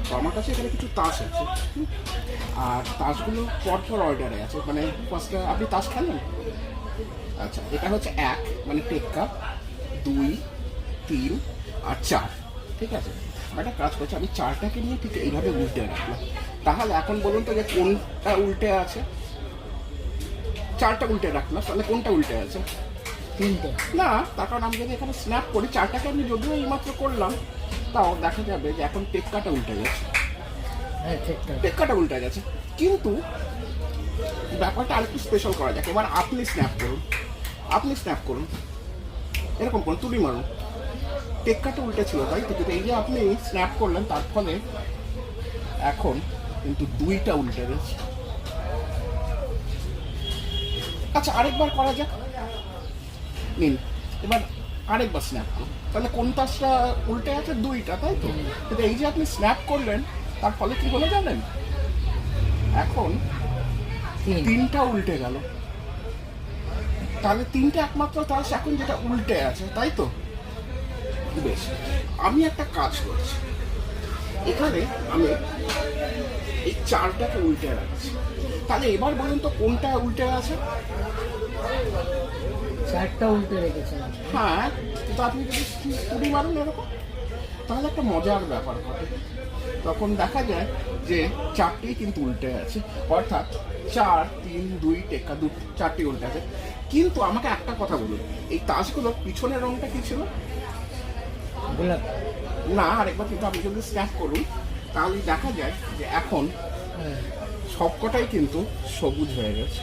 তো আমার কাছে এখানে কিছু তাস আছে, আর তাসগুলো পরপর অর্ডারে আছে। মানে ফার্স্টে আপনি তাস খেলেন? আচ্ছা, এটা হচ্ছে 1 মানে টেক্কা, 2, 3 আর 4, ঠিক আছে। আমি একটা কাজ করছি, আমি 4টাকে নিয়ে ঠিক এইভাবে উল্টে রাখলাম। তাহলে এখন বলুন তো যে কোনটা উল্টে আছে? 4টা উল্টে রাখলাম, তাহলে কোনটা উল্টে আছে? 3টে। না, তার কারণ আমি যদি এখানে স্ন্যাপ করি, 4টাকে আমি যদিও এইমাত্র করলাম, তাও দেখা যাবে যে এখন টেক্কাটা উল্টে গেছে। হ্যাঁ, ঠিকঠাক। টেক্কাটা উল্টে গেছে, কিন্তু ব্যাপারটা আরেকটু স্পেশাল করা যাক। এবার আপনি স্ন্যাপ করুন, আপনি স্ন্যাপ করুন, এরকম করুন, তুলি মারুন। টেক্কাটা উল্টে ছিল, তাই তো? কিন্তু এই যে আপনি স্ন্যাপ করলেন, তার ফলে এখন কিন্তু 2টা উল্টে গেছে। আচ্ছা, আরেকবার করা যাক। নিন, এবার আরেকবার স্ন্যাপ করুন। তাহলে কোন তাসটা উল্টে আছে? 2টা, তাই তো? কিন্তু এই যে আপনি স্ন্যাপ করলেন, তার ফলে কি হলো জানেন? এখন 3টা উল্টে গেল। তাহলে 3টে একমাত্র তাস এখন যেটা উল্টে আছে, তাই তো? বেশ, আমি একটা কাজ করছি, এখানে আমি এই 4টাকে উল্টে রাখছি। তাহলে এবার বলুন তো কোনটা উল্টে আছে? 4টা উল্টে রেখেছিলাম। হ্যাঁ, কিন্তু আপনি যদি তুলি মারেন এরকম, তাহলে একটা মজার ব্যাপার ঘটে। তখন দেখা যায় যে 4টেই কিন্তু উল্টে আছে, অর্থাৎ 4, 3, 2 টেক্কা, 4টি উল্টে আছে। কিন্তু আমাকে একটা কথা বলুন, এই তাসগুলোর পিছনের রংটা কি ছিল? গোলাপ। না, আরেকবার কিন্তু আপনি যদি স্ন্যাপ করুন, তাহলে দেখা যায় যে এখন হ্যাঁ। সবকটাই কিন্তু সবুজ হয়ে গেছে,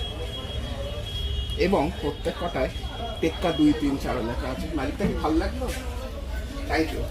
এবং প্রত্যেক কটায় টেক্কা 2, 3, 4 লেখা আছে। ম্যাজিকটা কি ভালো লাগলো? Thank you.